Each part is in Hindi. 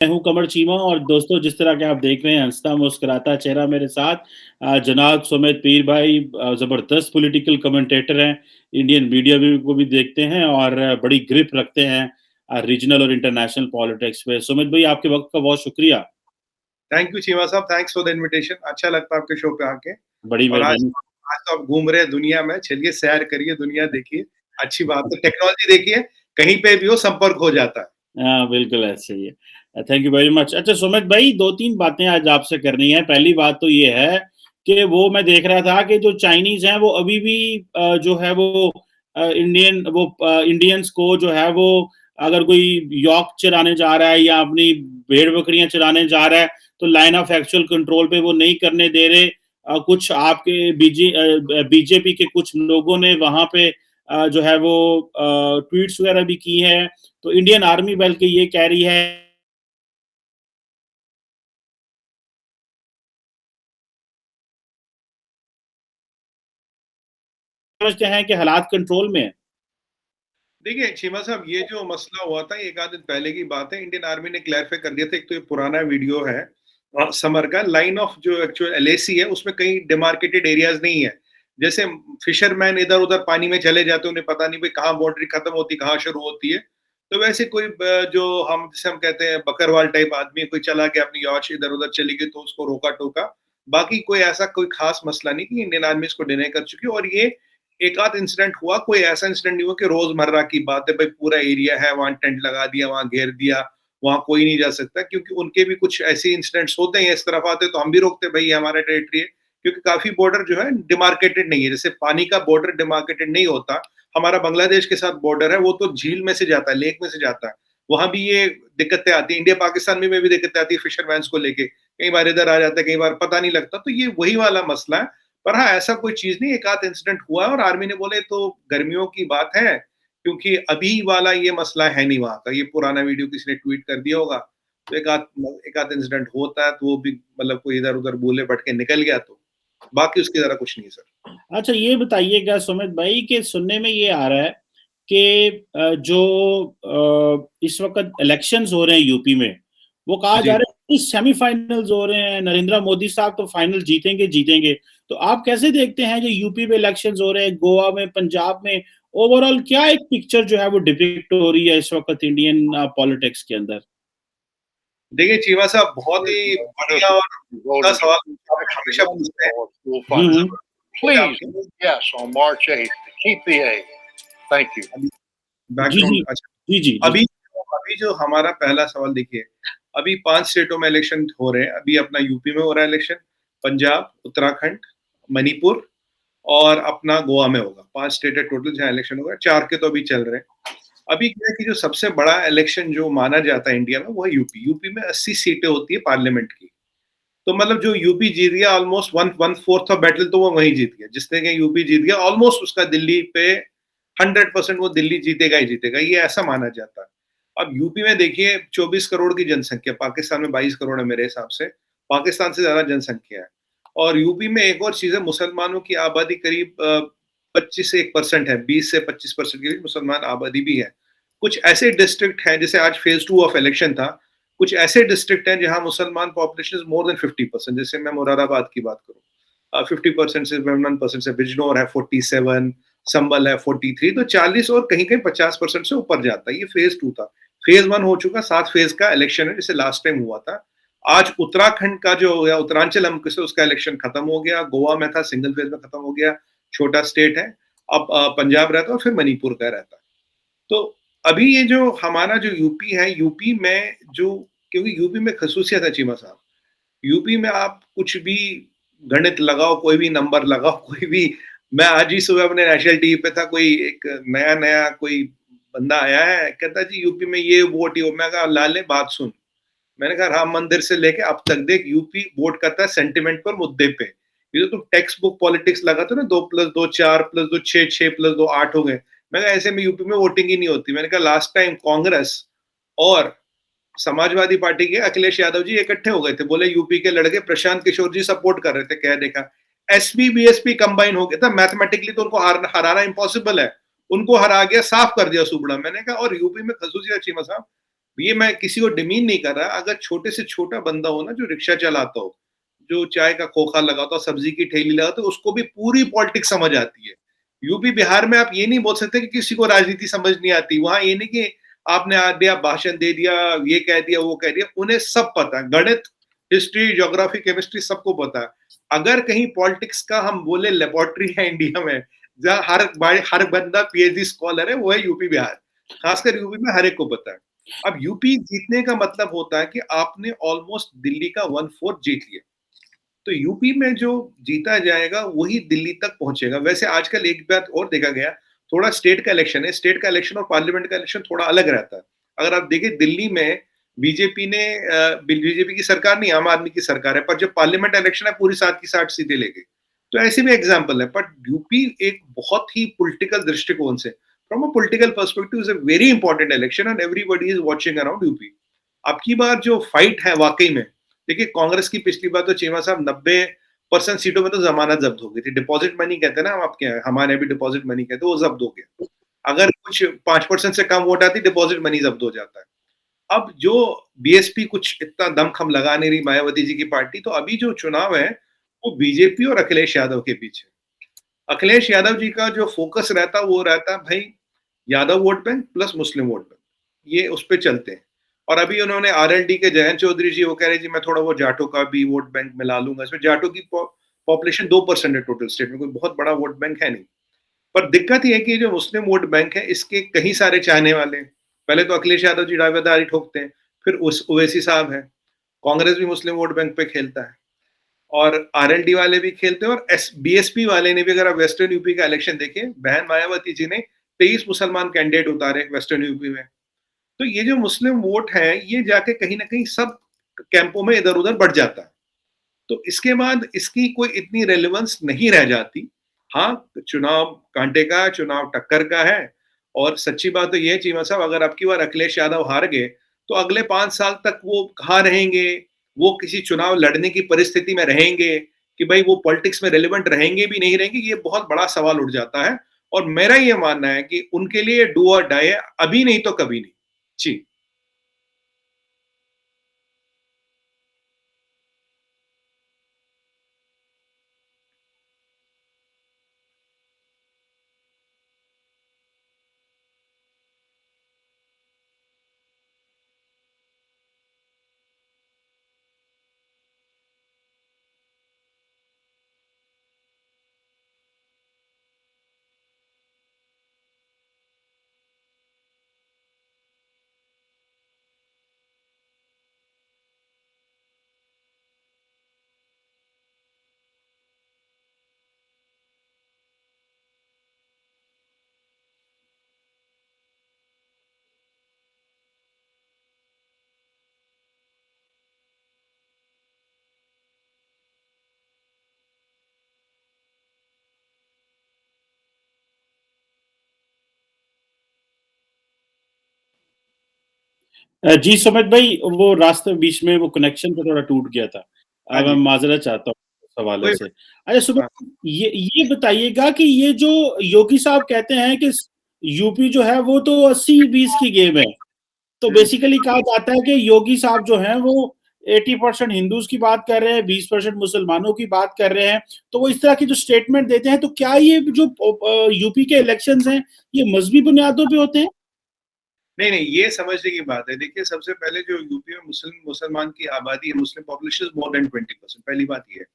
मैं हूँ कमर चीमा और दोस्तों जिस तरह के आप देख रहे हैं हंसता मुस्कुराता चेहरा मेरे साथ जनाब सुमित पीर भाई ज़बरदस्त पॉलिटिकल कमेंटेटर हैं। इंडियन मीडिया भी को भी देखते हैं और बड़ी ग्रिप रखते हैं रीजनल और इंटरनेशनल पॉलिटिक्स पे। सुमित भाई आपके वक्त का बहुत शुक्रिया। थैंक यू चीमा साहब, थैंक्स फॉर द इनविटेशन। अच्छा लगता है आपके शो पे आके। बड़ी और आज मेहरबानी। आज तो आप घूम रहे हैं दुनिया में, चलिए सैर करिए, दुनिया देखिए, अच्छी बात है। टेक्नोलॉजी देखिए, कहीं पे भी हो संपर्क हो जाता है। हाँ, बिल्कुल ऐसे ही है। Thank you very much. अच्छा सुमित भाई 2-3 बातें आज आपसे करनी है। पहली बात तो ये है कि वो मैं देख रहा था कि जो चाइनीज़ हैं वो अभी भी जो है वो इंडियंस को जो है वो अगर कोई यॉक चराने जा रहा है या अपनी भेड़-बकरियाँ चराने जा रहा है, तो लाइन ऑफ एक्चुअल कंट्रोल पे वो नहीं करने दे रहे। कुछ आपके बीजेपी के कुछ लोगों ने वहाँ पे जो है वो ट्वीट्स वगैरह भी की हैं। तो इंडियन आर्मी बल्कि ये कह रही है समझते हैं कि हालात कंट्रोल में है। देखिए चीमा साहब, ये जो मसला हुआ था, ये एक आध दिन पहले की बात है। इंडियन आर्मी ने क्लैरिफाई कर दिया था। एक तो ये पुराना वीडियो है समर का। लाइन ऑफ जो एक्चुअल एलएसी है, उसमें कहीं डिमार्केटेड एरियाज नहीं है। जैसे फिशरमैन इधर उधर पानी में चले जाते हैं, उन्हें पता नहीं भाई कहाँ बाउंड्री खत्म होती कहाँ शुरू होती है। तो वैसे कोई जो हम जिसे हम कहते हैं बकरवाल टाइप आदमी, कोई चला गया अपनी यॉच इधर उधर चली गई तो उसको रोका टोका। बाकी कोई ऐसा कोई खास मसला नहीं कि इंडियन आर्मी इसको डिनाई कर चुकी है। और ये एक आध इंसिडेंट हुआ, कोई ऐसा इंसिडेंट नहीं हुआ कि रोजमर्रा की बात है, भाई पूरा एरिया है, वहां टेंट लगा दिया, वहां घेर दिया, वहां कोई नहीं जा सकता। क्योंकि उनके भी कुछ ऐसे इंसिडेंट्स होते हैं, इस तरफ आते तो हम भी रोकते, भाई ये हमारा टेरिटरी है। क्योंकि काफी बॉर्डर जो है डिमार्केटेड नहीं है। जैसे पानी का बॉर्डर डिमार्केटेड नहीं होता, हमारा बांग्लादेश के साथ बॉर्डर है, वो तो झील में से जाता है, लेक में से जाता है। वहां भी ये दिक्कतें आती है। इंडिया पाकिस्तान में भी दिक्कतें आती है फिशरमैन्स को लेके। कई बार इधर आ जाता है, कई बार पता नहीं लगता। तो ये वही वाला मसला है। पर हाँ, ऐसा कोई चीज नहीं, एक आध इंसिडेंट हुआ है और आर्मी ने बोले तो गर्मियों की बात है। क्योंकि अभी वाला ये मसला है नहीं वहां का। ये पुराना वीडियो किसी ने ट्वीट कर दिया होगा, तो एक आध इंसिडेंट होता है, तो वो भी मतलब कोई इधर उधर बोले भटके निकल गया। तो बाकी उसकी तरह कुछ नहीं सर। अच्छा ये बताइएगा सुमित भाई कि सुनने में ये आ रहा है कि जो इस वक़्त इलेक्शंस हो रहे हैं यूपी में, वो कहा जा जी, रहा है कि सेमीफाइनल्स हो रहे हैं, नरेंद्र मोदी साहब तो फाइनल जीतेंगे, जीतेंगे। तो आप कैसे देखते हैं जो यूपी में इलेक्शंस हो रहे हैं, गोवा में, पंजाब में, ओवरऑल क्या एक पिक्चर जो है वो डिपिक्ट हो रही है इस वक़्त इंडियन पॉलिटिक्स के अंदर? देखिए चीमा साहब, बहुत ही बढ़िया और का Voters सवाल आप actually हमेशा won the पूछते हैं। ball school hmm, funding. Hmm. Please आपके vote yes on March 8th to keep the aid. Thank you. अभी जी, जी। बैकग्राउंड अच्छा। जी, जी, जी। अभी अभी जो हमारा पहला सवाल देखिए, अभी 5 स्टेटों में इलेक्शन हो रहे हैं। अभी अपना यूपी में हो रहा है इलेक्शन, पंजाब, उत्तराखंड, मणिपुर और अपना गोवा में होगा। 5 स्टेट है टोटल जहाँ इलेक्शन होगा, 4 के तो अभी चल रहे हैं। अभी क्या है कि जो सबसे बड़ा इलेक्शन जो माना जाता है इंडिया में, वो है यूपी। यूपी में 80 सीटें होती है पार्लियामेंट की। तो मतलब जो यूपी जीत गया almost one fourth of battle तो वो वहीं जीत गया। जिसने कि यूपी जीत गया ऑलमोस्ट उसका दिल्ली पे 100% वो दिल्ली जीतेगा ही जीतेगा, ये ऐसा माना जाता है। अब यूपी में देखिए 24 करोड़ की जनसंख्या, पाकिस्तान में 22 करोड़ है मेरे हिसाब से। पाकिस्तान से ज्यादा जनसंख्या है। और यूपी में एक और चीज है, मुसलमानों की आबादी करीब 25 से 1% है, 20 से 25% की मुसलमान आबादी भी है। कुछ ऐसे डिस्ट्रिक्ट हैं, जैसे आज फेज 2 ऑफ इलेक्शन था, कुछ ऐसे डिस्ट्रिक्ट हैं जहां मुसलमान पॉपुलेशन इज मोर देन 50%। जैसे मैं मुरादाबाद की बात करूं, 50% से 51% से, बिजनौर है 47, संबल है 43, तो 40 और कहीं कहीं 50% से ऊपर जाता है। ये फेज 2 था। फेज 1 हो चुका, 7 फेज का इलेक्शन है, जैसे लास्ट टाइम हुआ था। आज उत्तराखंड का जो या उत्तरांचल हम किसे, उसका इलेक्शन खत्म हो गया। गोवा में था, सिंगल फेज में खत्म हो गया, छोटा स्टेट है। अब पंजाब रहता है और फिर मणिपुर का रहता है। तो अभी ये जो हमारा जो यूपी है, यूपी में जो, क्योंकि यूपी में खसूसियत है चीमा साहब, यूपी में आप कुछ भी गणित लगाओ, कोई भी नंबर लगाओ, कोई भी। मैं आज ही सुबह अपने नेशनल टीवी पे था, कोई एक नया नया कोई बंदा आया है, कहता जी यूपी में ये वोट ही हो। मैं कहा लाले बात सुन। मैंने कहा राम मंदिर से लेके अब तक देख, यूपी वोट करता है सेंटिमेंट पर, मुद्दे पे। ये तो तुम टेक्स्ट बुक पॉलिटिक्स लगाते हो ना, 2+2 4 +2 6, 6+2 8 हो गए। मैं कहा ऐसे में यूपी में वोटिंग ही नहीं होती। मैंने कहा लास्ट टाइम कांग्रेस और समाजवादी पार्टी के अखिलेश यादव जी इकट्ठे हो गए थे, बोले यूपी के लड़के प्रशांत किशोर जी सपोर्ट कर रहे थे, कह देखा। एसपी बीएसपी कंबाइन हो गया था, मैथमेटिकली तो उनको हराना इम्पॉसिबल है। उनको हरा गया, साफ कर दिया सुबड़ा। मैंने कहा और यूपी में खसूसियत चीमा साहब, ये मैं किसी को डिमीन नहीं कर रहा, अगर छोटे से छोटा बंदा हो ना जो रिक्शा चलाता हो, जो चाय का खोखा लगाता हो, सब्जी की ठेली लगाता हो, उसको भी पूरी पॉलिटिक्स समझ आती है। यूपी, बिहार में आप ये नहीं बोल सकते कि किसी को राजनीति समझ नहीं आती। वहाँ ये नहीं कि आपने आ दिया, भाषण दे दिया, ये कह दिया, वो कह दिया, उन्हें सब पता है। गणित, हिस्ट्री, ज्योग्राफी, केमिस्ट्री सबको पता है। अगर कहीं पॉलिटिक्स का हम बोले लेबोरेटरी है इंडिया में, जहाँ हर बंदा पीएचडी स्कॉलर है, वो है यूपी, बिहार। खासकर यूपी में हर एक को पता है। अब यूपी जीतने का मतलब होता है कि आपने ऑलमोस्ट दिल्ली का 1/4 जीत लिया। तो यूपी में जो जीता जाएगा वही दिल्ली तक पहुंचेगा। वैसे आजकल एक बात और देखा गया, थोड़ा स्टेट का इलेक्शन है, स्टेट का इलेक्शन और पार्लियामेंट का इलेक्शन थोड़ा अलग रहता है। अगर आप देखें दिल्ली में बीजेपी की सरकार नहीं, आम आदमी की सरकार है, पर जब पार्लियामेंट इलेक्शन है पूरी 7 की 60 सीटें ले गई। तो ऐसे भी एग्जाम्पल है, बट यूपी एक बहुत ही पॉलिटिकल दृष्टिकोण से, from a political perspective, is a very important election and everybody is watching around UP. अब की बार जो फाइट है वाकई में, देखिए कांग्रेस की पिछली बार तो चीमा साहब 90% सीटों में तो जमानत जब्त हो गई थी। डिपॉजिट मनी कहते हैं ना हम आपके यहाँ, हमारे भी डिपॉजिट मनी कहते हैं, वो जब्त हो गया। अगर कुछ 5% से कम वोट आती, डिपॉजिट मनी जब्त हो जाता है। अब जो बीएसपी कुछ इतना दमखम लगा नहीं रही, मायावती जी की पार्टी, तो अभी जो चुनाव है वो बीजेपी और अखिलेश यादव के बीच है। अखिलेश यादव जी का जो फोकस रहता वो रहता भाई यादव वोट बैंक प्लस मुस्लिम वोट बैंक, ये उस पर चलते हैं। और अभी उन्होंने आरएलडी के जयंत चौधरी जी वो कह रहे जी मैं थोड़ा वो जाटों का भी वोट बैंक मिला लूंगा। इसमें जाटों की पॉपुलेशन 2% है टोटल स्टेट में, कोई बहुत बड़ा वोट बैंक है नहीं। पर दिक्कत ये है कि जो मुस्लिम वोट बैंक है इसके कई सारे चाहने वाले हैं। पहले तो अखिलेश यादव जी दावेदारी ठोकते हैं, फिर उस ओवैसी साहब है, कांग्रेस भी मुस्लिम वोट बैंक पे खेलता है, और आरएलडी वाले भी खेलते हैं, और बीएसपी वाले ने भी, अगर आप वेस्टर्न यूपी का इलेक्शन देखें, बहन मायावती जी ने 23 मुसलमान कैंडिडेट उतारे वेस्टर्न यूपी में। तो ये जो मुस्लिम वोट है ये जाके कहीं ना कहीं सब कैंपों में इधर उधर बढ़ जाता है। तो इसके बाद इसकी कोई इतनी रेलेवेंस नहीं रह जाती। हाँ, चुनाव कांटे का, चुनाव टक्कर का है। और सच्ची बात तो ये है चीमा साहब, अगर आपकी बार अखिलेश यादव हार गए तो अगले 5 साल तक वो कहाँ रहेंगे, वो किसी चुनाव लड़ने की परिस्थिति में रहेंगे कि भाई वो पॉलिटिक्स में रेलिवेंट रहेंगे भी नहीं रहेंगे, ये बहुत बड़ा सवाल उठ जाता है। और मेरा ये मानना है कि उनके लिए डू और डाई है, अभी नहीं तो कभी नहीं। जी। जी सुमित भाई, वो रास्ते बीच में वो कनेक्शन तो थोड़ा टूट गया था। हाँ मैं जी। माजरत चाहता हूँ इस हवाले कोई से। अच्छा सुमित, हाँ। ये बताइएगा कि ये जो योगी साहब कहते हैं कि यूपी जो है वो तो 80-20 की गेम है, तो बेसिकली कहा जाता है कि योगी साहब जो हैं वो 80% हिंदूज की बात कर रहे हैं, 20% मुसलमानों की बात कर रहे हैं। तो वो इस तरह की जो स्टेटमेंट देते हैं, तो क्या ये जो यूपी के इलेक्शंस हैं ये मजहबी बुनियादों पे होते हैं? नहीं नहीं, ये समझने की बात है। देखिए सबसे पहले जो यूपी में मुसलमान की आबादी है, मुस्लिम पॉपुलेशन मोर देन 20%, पहली बात ये है।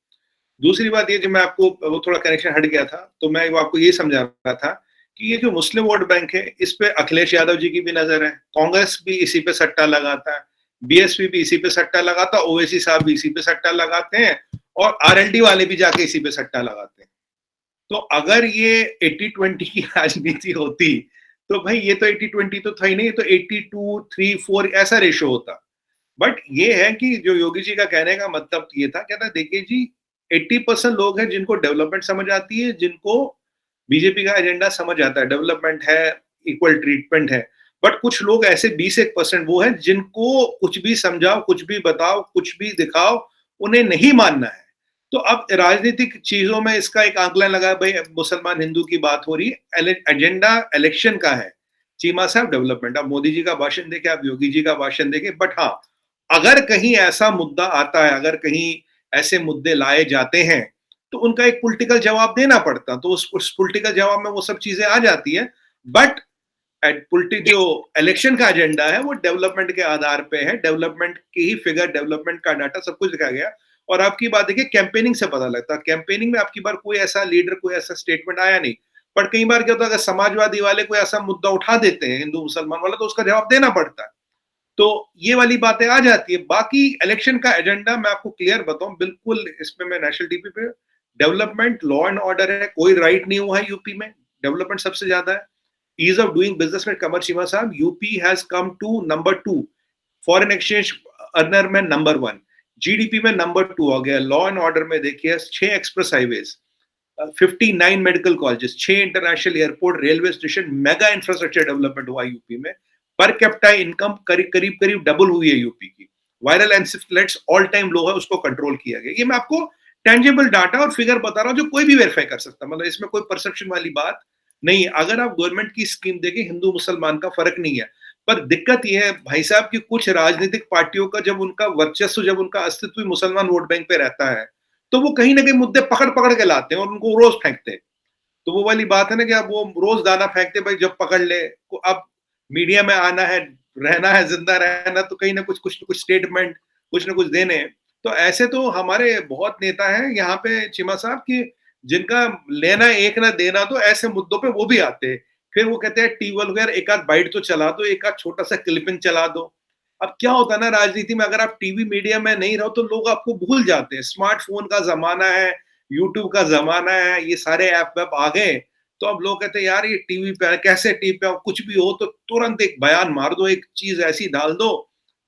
दूसरी बात ये, जो मैं आपको वो थोड़ा कनेक्शन हट गया था, तो मैं वो आपको ये समझा रहा था कि ये जो मुस्लिम वोट बैंक है इस पे अखिलेश यादव जी की भी नजर है, कांग्रेस भी इसी पे सट्टा लगाता है, बीएसपी भी इसी पे सट्टा लगाता है, ओवैसी साहब भी इसी पे सट्टा लगाते हैं, और आरएलडी वाले भी जाके इसी पे सट्टा लगाते हैं। तो अगर ये 80-20 की राजनीति होती तो भाई ये तो 80-20 तो था ही नहीं, ये तो 82-3-4 ऐसा रेशो होता। बट ये है कि जो योगी जी का कहने का मतलब ये था, कहता देखिए जी 80% लोग हैं जिनको डेवलपमेंट समझ आती है, जिनको बीजेपी का एजेंडा समझ आता है, डेवलपमेंट है, इक्वल ट्रीटमेंट है। बट कुछ लोग ऐसे 20-1% वो हैं जिनको कुछ भी समझाओ, कुछ भी बताओ, कुछ भी दिखाओ, उन्हें नहीं मानना है। तो अब राजनीतिक चीजों में इसका एक आंकलन लगा, भाई मुसलमान हिंदू की बात हो रही है, एजेंडा इलेक्शन का है। चीमा साहब डेवलपमेंट, आप मोदी जी का भाषण देखें, आप योगी जी का भाषण देखें, बट हाँ, अगर कहीं ऐसा मुद्दा आता है, अगर कहीं ऐसे मुद्दे लाए जाते हैं, तो उनका एक पॉलिटिकल जवाब देना पड़ता, तो उस पॉलिटिकल जवाब में वो सब चीजें आ जाती है। बट जो इलेक्शन का एजेंडा है वो डेवलपमेंट के आधार पे है, डेवलपमेंट की ही फिगर, डेवलपमेंट का डाटा सब कुछ दिखाया गया। और आपकी बात देखिए, कैंपेनिंग से पता लगता है, कैंपेनिंग में आपकी बार कोई ऐसा लीडर, कोई ऐसा स्टेटमेंट आया नहीं। पर कई बार क्या होता है, अगर समाजवादी वाले कोई ऐसा मुद्दा उठा देते हैं, हिंदू मुसलमान वाला, तो उसका जवाब देना पड़ता है। तो ये वाली बातें आ जाती है। बाकी इलेक्शन का एजेंडा मैं आपको क्लियर बताऊं, बिल्कुल इसमें मैं नेशनल टीवी पे, डेवलपमेंट, लॉ एंड ऑर्डर है, कोई राइट नहीं हुआ है यूपी में, डेवलपमेंट सबसे ज्यादा है। ईज ऑफ डूइंग बिजनेस में Qamar Cheema sahab, UP has come to number 2, foreign exchange earner में नंबर 1, जीडीपी में नंबर 2 हो गया। लॉ एंड ऑर्डर में देखिए 6 express highways, 59 medical colleges, 6 international airport, railway station, mega infrastructure development हुआ यूपी में। पर कैपिटा इनकम करीब डबल हुई है यूपी की। वायरल एनसेफेलाइटिस ऑल टाइम लो है, उसको कंट्रोल किया गया। ये मैं आपको टेंजिबल डाटा और फिगर बता रहा हूं, जो कोई भी वेरीफाई कर सकता है, मतलब इसमें कोई परसेप्शन वाली बात नहीं है। अगर आप गवर्नमेंट की स्कीम देखें, हिंदू मुसलमान का फर्क नहीं है। पर दिक्कत यह है भाई साहब कि कुछ राजनीतिक पार्टियों का जब उनका वर्चस्व, जब उनका अस्तित्व मुसलमान वोट बैंक पे रहता है, तो वो कहीं ना कहीं मुद्दे पकड़ पकड़ के लाते हैं और उनको रोज फेंकते हैं। तो वो वाली बात है ना कि अब वो रोज दाना फेंकते भाई, जब पकड़ ले। अब मीडिया में आना है, रहना है, जिंदा रहना, तो कहीं ना कुछ स्टेटमेंट, कुछ ना कुछ देने। तो ऐसे तो हमारे बहुत नेता हैं यहाँ पे चीमा साहब की, जिनका लेना एक ना देना, तो ऐसे मुद्दों पे वो भी आते हैं। फिर वो कहते हैं टीवी वगैरह एक आध बाइट तो चला दो, एक आध छोटा सा क्लिपिंग चला दो। अब क्या होता है ना राजनीति में, अगर आप टीवी मीडिया में नहीं रहो तो लोग आपको भूल जाते हैं। स्मार्टफोन का जमाना है, यूट्यूब का जमाना है, ये सारे ऐप वैप आ गए, तो अब लोग कहते हैं यार ये टीवी पे कैसे, टीवी पे कुछ भी हो तो तुरंत एक बयान मार दो, एक चीज ऐसी डाल दो,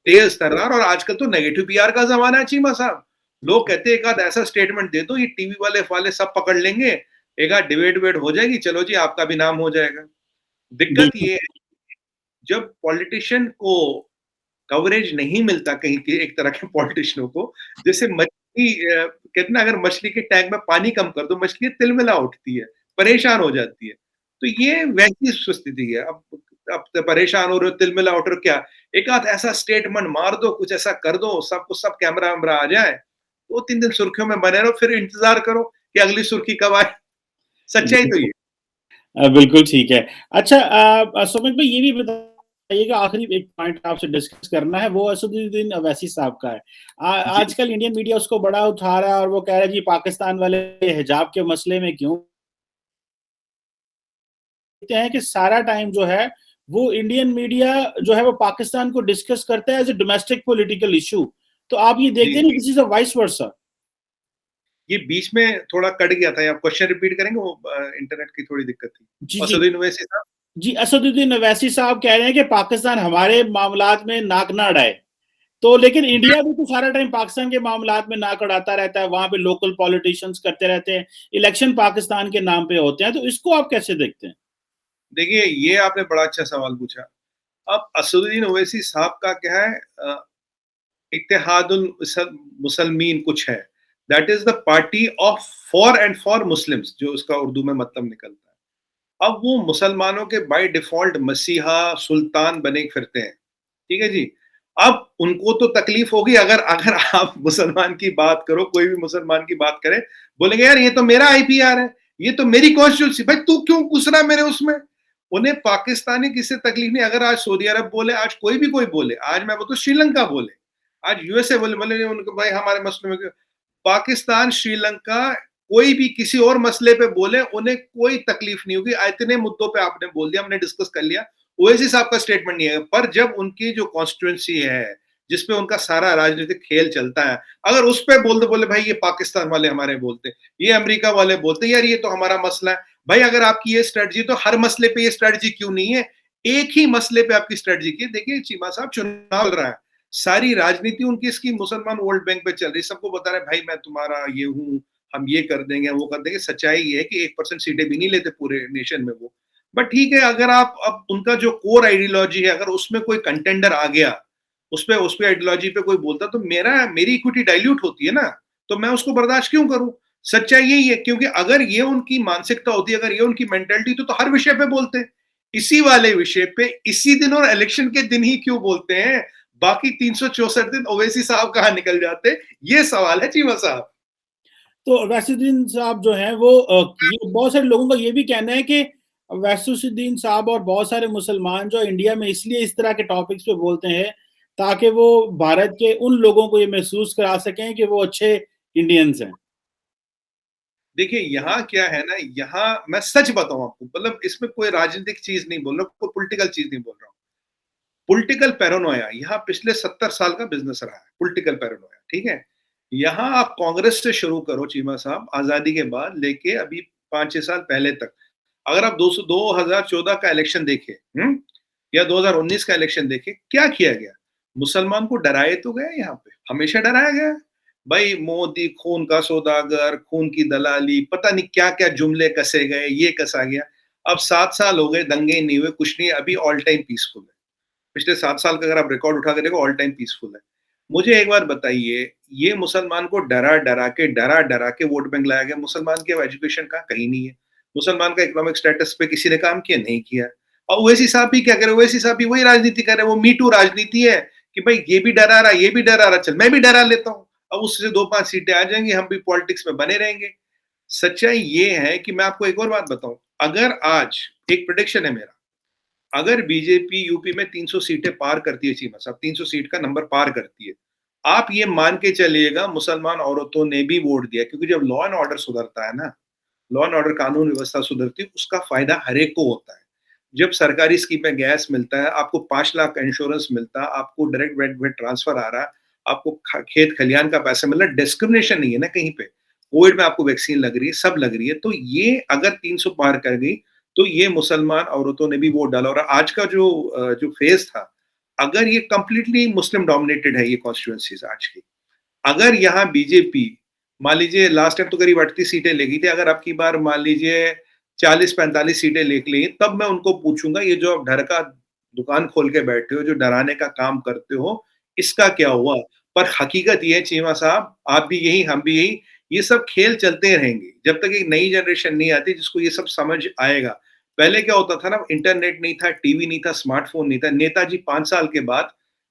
तेज तर्रार। और आजकल तो नेगेटिव पीआर का जमाना है चीमा साहब। लोग कहते हैं एक आध ऐसा स्टेटमेंट दे दो, ये टीवी वाले सब पकड़ लेंगे, एक आध डिबेट हो जाएगी, चलो जी आपका भी नाम हो जाएगा। दिक्कत ये है, जब पॉलिटिशियन को कवरेज नहीं मिलता कहीं के, एक तरह के पॉलिटिशियनों को, जैसे मछली कहते ना, अगर मछली के टैंक में पानी कम कर दो, मछली तिलमिला उठती है, परेशान हो जाती है। तो ये वैसी स्थिति है। अब तो परेशान हो रहे हो, तिलमिला उठ रहे हो, क्या एक आध ऐसा स्टेटमेंट मार दो, कुछ ऐसा कर दो, सब कैमरा वैमरा आ जाए, 2-3 दिन सुर्खियों में बने रहो, फिर इंतजार करो कि अगली सुर्खी कब आए। सच्चाई तो ये। बिल्कुल ठीक है। अच्छा सुमित भाई ये भी बताइएगा, आखिरी एक पॉइंट आपसे डिस्कस करना है, वो असदुद्दीन अवैसी साहब का है। आजकल इंडियन मीडिया उसको बड़ा उठा रहा है और वो कह रहा है जी पाकिस्तान वाले हिजाब के मसले में क्यों देखते हैं कि सारा टाइम जो है वो इंडियन मीडिया जो है वो पाकिस्तान को डिस्कस करता है as a domestic political issue. तो आप ये देखते नहीं किसी से वाइस वर्सा? ये बीच में थोड़ा कट गया था, आप क्वेश्चन रिपीट करेंगे? वो इंटरनेट की थोड़ी दिक्कत थी। जी असदुद्दीन ओवैसी साहब जी, असदुद्दीन अवैसी साहब कह रहे हैं कि पाकिस्तान हमारे मामलात में नाक ना अड़ाए, तो लेकिन इंडिया भी तो सारा टाइम पाकिस्तान के मामलात में नाक अड़ाता रहता है, वहां पे लोकल पॉलिटिशियंस करते रहते हैं, इलेक्शन पाकिस्तान के नाम पे होते हैं, तो इसको आप कैसे देखते हैं? देखिए, ये आपने बड़ा अच्छा सवाल पूछा। अब असदुद्दीन ओवैसी साहब का क्या है, इत्तेहादुल मुसलमीन कुछ है, that is the party of for and for Muslims, जो उसका उर्दू में मतलब निकलता है। अब वो मुसलमानों के बाय डिफॉल्ट मसीहा सुल्तान बने फिरते हैं, ठीक है जी। अब उनको तो तकलीफ होगी, अगर अगर आप मुसलमान की बात करो, कोई भी मुसलमान की बात करे, बोलेंगे यार ये तो मेरा आईपीआर है, ये तो मेरी कॉन्स्टिट्यूंसी, भाई तू क्यों घुस रहा है मेरे उसमें। उन्हें पाकिस्तानी किसी से तकलीफ नहीं। अगर आज सऊदी अरब बोले, आज कोई भी कोई बोले, आज मैं बोलता श्रीलंका बोले, आज यूएसए बोले, बोले उनको भाई हमारे मसले में, पाकिस्तान, श्रीलंका, कोई भी किसी और मसले पे बोले, उन्हें कोई तकलीफ नहीं होगी। इतने मुद्दों पे आपने बोल दिया, हमने डिस्कस कर लिया, ओवैसी साहब का स्टेटमेंट नहीं है। पर जब उनकी जो कॉन्स्टिट्यूंसी है, जिसपे उनका सारा राजनीतिक खेल चलता है, अगर उस पे बोल दो, बोले भाई ये पाकिस्तान वाले हमारे बोलते, ये अमेरिका वाले बोलते, यार ये तो हमारा मसला है। भाई अगर आपकी ये स्ट्रेटजी, तो हर मसले पे ये स्ट्रेटजी क्यों नहीं है? एक ही मसले पे आपकी स्ट्रेटजी की। देखिए चीमा साहब, चुनाव रहा है, सारी राजनीति उनकी इसकी मुसलमान वोट बैंक पे चल रही, सबको बता रहे भाई मैं तुम्हारा ये हूँ, हम ये कर देंगे, वो कर देंगे। सच्चाई ये है कि 1% सीटें भी नहीं लेते पूरे नेशन में वो। बट ठीक है, अगर आप अब उनका जो कोर आइडियोलॉजी है, अगर उसमें कोई कंटेंडर आ गया, उसपे आइडियोलॉजी पे कोई बोलता, तो मेरी इक्विटी डाइल्यूट होती है ना, तो मैं उसको बर्दाश्त क्यों करूं? सच्चाई यही है, क्योंकि अगर ये उनकी मानसिकता होती, अगर ये उनकी मेंटेलिटी, तो हर विषय पे बोलते। इसी वाले विषय पे इसी दिन और इलेक्शन के दिन ही क्यों बोलते हैं? बाकी 364 दिन ओवैसी साहब कहाँ निकल जाते? ये सवाल है चीमा साहब। तो वैसुद्दीन साहब जो हैं वो ये बहुत सारे लोगों का ये भी कहना है कि वैसुद्दीन साहब और बहुत सारे मुसलमान जो इंडिया में इसलिए इस तरह के टॉपिक्स पे बोलते हैं ताकि वो भारत के उन लोगों को ये महसूस करा सकें कि वो अच्छे इंडियंस हैं। देखिए यहाँ क्या है ना, यहाँ मैं सच बताऊं आपको, मतलब इसमें कोई राजनीतिक चीज नहीं बोल रहा हूँ, कोई पॉलिटिकल चीज नहीं बोल रहा हूँ। पॉलिटिकल पैरानोया यहाँ पिछले 70 साल का बिजनेस रहा है, पॉलिटिकल पैरानोया, ठीक है। यहाँ आप कांग्रेस से शुरू करो चीमा साहब, आजादी के बाद लेके अभी 5-6 साल पहले तक, अगर आप 2014 का इलेक्शन देखें, या 2019 का इलेक्शन देखें, क्या किया गया? मुसलमान को डराए तो गए, यहाँ पे हमेशा डराया गया है। भाई मोदी खून का सौदागर, खून की दलाली, पता नहीं क्या क्या जुमले कसे गए, ये कसा गया। अब 7 साल हो गए, दंगे नहीं हुए, कुछ नहीं, अभी ऑल टाइम पीसफुल है। पिछले 7 साल का अगर आप रिकॉर्ड उठा के देखो, ऑल टाइम पीसफुल है। मुझे एक बार बताइए, ये मुसलमान को डरा-डरा के वोट बैंक लाया गया। मुसलमान की अब एजुकेशन का कहीं नहीं है। मुसलमान का इकोनॉमिक स्टेटस पे किसी ने काम किया? नहीं किया। और ओवैसी साहब भी क्या कर रहे हैं? ओवैसी साहब भी वही राजनीति कर रहे हैं, वो मी टू राजनीति है कि भाई ये भी डरा रहा, ये भी डरा रहा, चल मैं भी डरा लेता हूँ। अब उससे 2-5 सीटें आ जाएंगी, हम भी पॉलिटिक्स में बने रहेंगे। सच्चाई ये है कि मैं आपको एक और बात बताऊं, अगर आज एक प्रेडिक्शन है मेरा, अगर बीजेपी यूपी में 300 सीटें पार करती है, चीमा साहब 300 सीट का नंबर पार करती है, आप ये मान के चलिएगा मुसलमान औरतों ने भी वोट दिया, क्योंकि जब लॉ एंड ऑर्डर सुधरता है ना, लॉ एंड ऑर्डर कानून व्यवस्था सुधरती है, उसका फायदा हर एक को होता है। जब सरकारी स्कीम में गैस मिलता है, आपको 5 लाख का इंश्योरेंस मिलता है, आपको डायरेक्ट बेनिफिट ट्रांसफर आ रहा है, आपको खेत खलियान का पैसा मिल रहा है, डिस्क्रिमिनेशन नहीं है ना कहीं पे। कोविड में आपको वैक्सीन लग रही है, सब लग रही है, तो ये अगर 300 पार कर गई तो ये मुसलमान औरतों ने भी वोट डाला। और आज का जो फेज था, अगर ये कंप्लीटली मुस्लिम डोमिनेटेड है, ये कॉन्स्टिट्यूएंसीज आज की, अगर यहाँ बीजेपी मान लीजिए लास्ट टाइम तो करीब 38 सीटें ले गई थी, अगर आपकी बार मान लीजिए 40-45 सीटें ले ली, तब मैं उनको पूछूंगा ये जो आप डर का दुकान खोल के बैठे हो, जो डराने का काम करते हो, इसका क्या हुआ? पर हकीकत ये है चीमा साहब, आप भी यही, हम भी यही, ये सब खेल चलते रहेंगे जब तक एक नई जनरेशन नहीं आती जिसको ये सब समझ आएगा। पहले क्या होता था ना, इंटरनेट नहीं था, टीवी नहीं था, स्मार्टफोन नहीं था, नेताजी 5 साल के बाद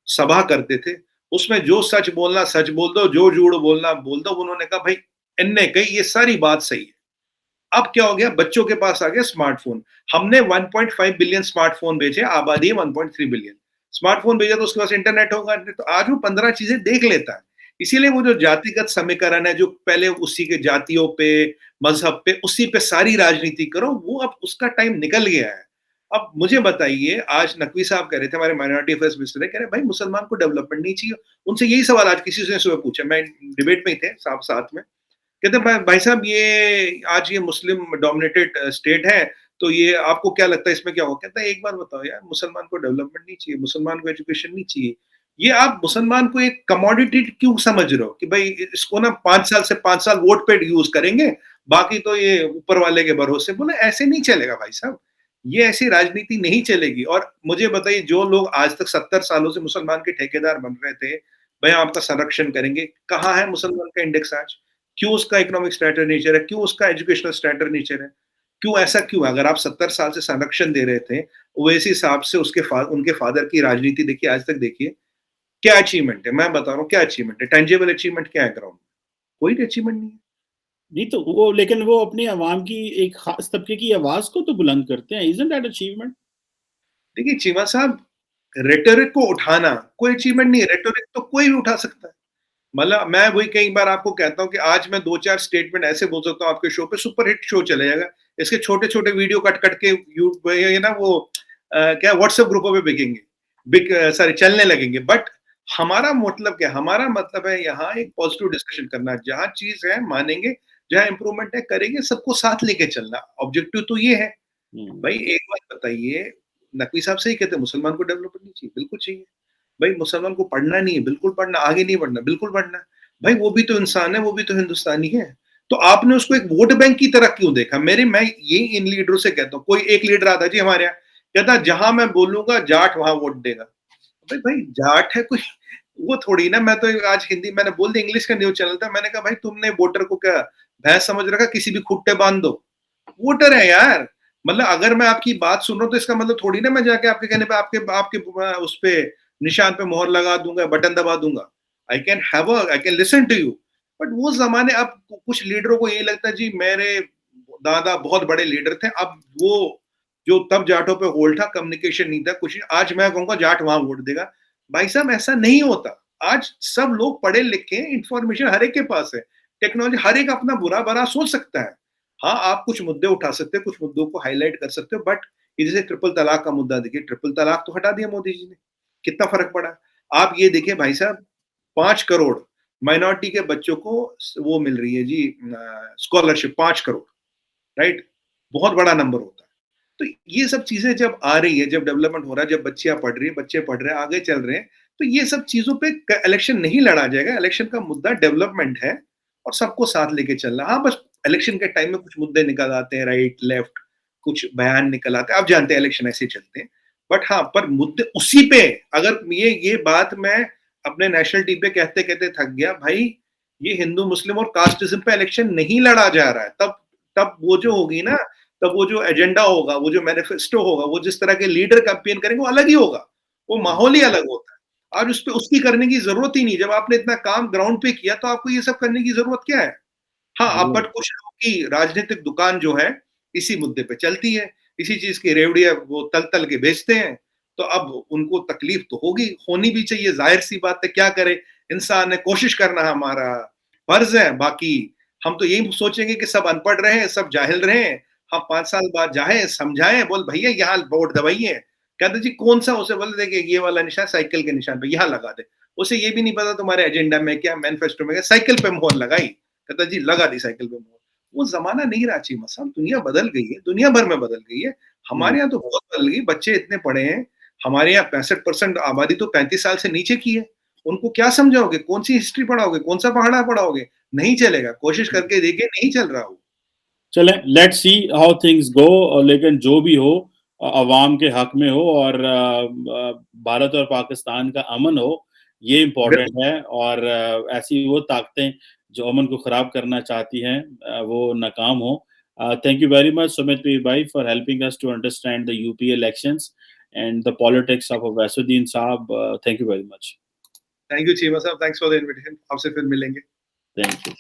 सभा करते थे, उसमें जो सच बोलना सच बोल दो, जो झूठ बोलना बोल दो। उन्होंने कहा भाई इनने कही ये सारी बात सही है। अब क्या हो गया, बच्चों के पास आ गया स्मार्टफोन। हमने 1.5 बिलियन स्मार्टफोन बेचे, आबादी है 1.3 बिलियन। स्मार्टफोन भेजा तो उसके पास इंटरनेट होगा, तो आज वो 15 चीजें देख लेता है। इसीलिए वो जो जातिगत समीकरण है, जो पहले उसी के जातियों पे, मजहब पे, उसी पे सारी राजनीति करो, वो अब उसका टाइम निकल गया है। अब मुझे बताइए, आज नकवी साहब कह रहे थे, हमारे माइनॉरिटी अफेयर्स मिनिस्टर कह रहे भाई मुसलमान को डेवलपमेंट नहीं चाहिए। उनसे यही सवाल आज किसी से सुबह पूछा, मैं डिबेट में ही थे साहब साथ में, कहते भाई साहब ये आज ये मुस्लिम डोमिनेटेड स्टेट है, तो ये आपको क्या लगता है इसमें क्या होगा? कहता है एक बार बताओ यार, मुसलमान को डेवलपमेंट नहीं चाहिए, मुसलमान को एजुकेशन नहीं चाहिए, ये आप मुसलमान को एक कमोडिटी क्यों समझ रहे हो कि भाई इसको ना 5 साल वोट पे यूज करेंगे, बाकी तो ये ऊपर वाले के भरोसे। बोले ऐसे नहीं चलेगा भाई साहब, ये ऐसी राजनीति नहीं चलेगी। और मुझे बताइए, जो लोग आज तक 70 सालों से मुसलमान के ठेकेदार बन रहे थे, भाई आपका संरक्षण करेंगे, कहाँ है मुसलमान का इंडेक्स आज? क्यों उसका इकोनॉमिक स्ट्रेटर नेचर है? क्यों उसका एजुकेशनल स्ट्रेटर नेचर है? क्यों ऐसा क्यों है? अगर आप 70 साल से संरक्षण दे रहे थे, ओवैसी साहब से उनके फादर की राजनीति देखिए, आज तक देखिए, क्या अचीवमेंट है? मैं बता रहा हूँ क्या अचीवमेंट है, टेंजिबल अचीवमेंट क्या है ग्राउंड में? कोई अचीवमेंट नहीं है। नहीं तो वो, लेकिन वो अपनी आवाम की एक खास तबके की आवाज को तो बुलंद करते हैं। Isn't that achievement? देखिए चीमा साहब, रेटोरिक को उठाना कोई अचीवमेंट नहीं है, रेटोरिक तो कोई भी उठा सकता है। मतलब मैं वही कई बार आपको कहता हूँ कि आज मैं 2-4 स्टेटमेंट ऐसे बोल सकता हूँ आपके शो पे, सुपर हिट शो चले जाएगा। इसके छोटे-छोटे वीडियो कट के ये ना वो क्या व्हाट्सएप ग्रुपों पे सॉरी चलने लगेंगे। बट हमारा मतलब क्या? हमारा मतलब है यहाँ एक पॉजिटिव डिस्कशन करना, जहाँ चीज है मानेंगे, जहाँ इंप्रूवमेंट है करेंगे, सबको साथ लेके चलना। ऑब्जेक्टिव तो ये है। भाई एक बात बताइए, नकवी साहब सही कहते हैं मुसलमान को डेवलपमेंट नहीं चाहिए, बिल्कुल चाहिए। भाई मुसलमान को पढ़ना नहीं है, बिल्कुल पढ़ना, आगे नहीं बढ़ना, बिल्कुल बढ़ना। भाई वो भी तो इंसान है, वो भी तो हिंदुस्तानी है। तो आपने उसको एक वोट बैंक की तरह क्यों देखा? मैं ये इन लीडरों से कहता हूँ, कोई एक लीडर आता जी हमारे यहाँ, कहता जहां मैं बोलूंगा जाट वहां वोट देगा। भाई जाट है कोई, वो थोड़ी ना। मैं तो आज हिंदी मैंने बोल दिया, इंग्लिश का न्यूज चैनल था, मैंने कहा भाई तुमने वोटर को क्या भैंस समझ रखा, किसी भी खुट्टे बांध दो, वोटर है यार। मतलब अगर मैं आपकी बात सुन रहा हूँ तो इसका मतलब थोड़ी ना मैं जाके आपके कहने पे आपके उस पे निशान पे मोहर लगा दूंगा, बटन दबा दूंगा। I can listen to you. But वो जमाने, अब कुछ लीडरों को यही लगता है जी मेरे दादा बहुत बड़े लीडर थे, अब वो जो तब जाटों पे होल्ड था, कम्युनिकेशन नहीं था, कुछ नहीं। आज मैं कहूंगा जाट वहां वोट देगा। भाई साहब ऐसा नहीं होता। आज सब लोग पढ़े लिखे, इंफॉर्मेशन हर एक के पास है, टेक्नोलॉजी, हर एक अपना बुरा भला सोच सकता है। हाँ, आप कुछ मुद्दे उठा सकते हो, कुछ मुद्दों को हाईलाइट कर सकते हो, बट ये जैसे ट्रिपल तलाक का मुद्दा देखिए, ट्रिपल तलाक तो हटा दिया मोदी जी ने, कितना फर्क पड़ा। आप ये देखिए भाई साहब, 5 करोड़ माइनॉरिटी के बच्चों को वो मिल रही है जी स्कॉलरशिप, 5 करोड़, राइट? बहुत बड़ा नंबर होता है। तो ये सब चीजें जब आ रही है, जब डेवलपमेंट हो रहा है, जब बच्चियां पढ़ रही है, बच्चे पढ़ रहे हैं, आगे चल रहे हैं, तो ये सब चीजों पे इलेक्शन नहीं लड़ा जाएगा। इलेक्शन का मुद्दा डेवलपमेंट है और सबको साथ लेके चलना। हाँ, बस इलेक्शन के टाइम में कुछ मुद्दे निकल आते हैं, राइट लेफ्ट, कुछ बयान निकल आते हैं, आप जानते हैं इलेक्शन ऐसे चलते हैं। बट हाँ, पर मुद्दे उसी पे, अगर ये बात मैं अपने नेशनल टीवी पे कहते कहते थक गया भाई, ये हिंदू मुस्लिम और कास्टिज्म पे इलेक्शन नहीं लड़ा जा रहा है। तब तब वो जो होगी ना, तब वो जो एजेंडा होगा, वो जो मैनिफेस्टो होगा, वो जिस तरह के लीडर कैंपेन करेंगे, वो अलग ही होगा, वो माहौल ही अलग होता है। आज उस पे उसकी करने की जरूरत ही नहीं। जब आपने इतना काम ग्राउंड पे किया तो आपको ये सब करने की जरूरत क्या है? हाँ, अब बट कुछ लोगों की राजनीतिक दुकान जो है इसी मुद्दे पे चलती है, इसी चीज की रेवड़ियां वो तल तल के बेचते हैं। तो अब उनको तकलीफ तो होगी, होनी भी चाहिए, जाहिर सी बात है, क्या करे इंसान है, कोशिश करना हमारा फर्ज है। बाकी हम तो यही सोचेंगे कि सब अनपढ़ रहे, सब जाहिल रहे, हम 5 साल बाद जाए समझाएं, बोल भैया यहाँ वोट दबाइए। कहते जी कौन सा, उसे बोले देखिए ये वाला निशान साइकिल के निशान पे यहाँ लगा दे। उसे ये भी नहीं पता तुम्हारे एजेंडा में क्या, मैनिफेस्टो में क्या, साइकिल पे मोहर लगाई, कहता जी लगा दी साइकिल पे मोहर। वो जमाना नहीं रहा चीमा साहब, दुनिया बदल गई है, दुनिया भर में बदल गई है। हमारे यहाँ तो बहुत बदल गई, बच्चे इतने पढ़े हैं। हमारे यहाँ 65% आबादी तो 35 साल से नीचे की है। उनको क्या समझाओगे, कौन सी हिस्ट्री पढ़ाओगे, कौन सा पहाड़ा पढ़ाओगे? नहीं चलेगा, कोशिश करके देखिए, नहीं चल रहा वो। चले, let's see how things go. लेकिन जो भी हो अवाम के हक में हो और भारत और पाकिस्तान का अमन हो, ये इम्पोर्टेंट है। और ऐसी वो ताकतें जो अमन को खराब करना चाहती हैं वो नाकाम हो। Thank you very much Sumit Peer भाई for helping us to understand the UP elections and the politics of Waisuddin साहब। Thank you very much. Thank you Cheema साहब, थैंक्स फॉर द इनविटेशन। आपसे फिर मिलेंगे। Thank you.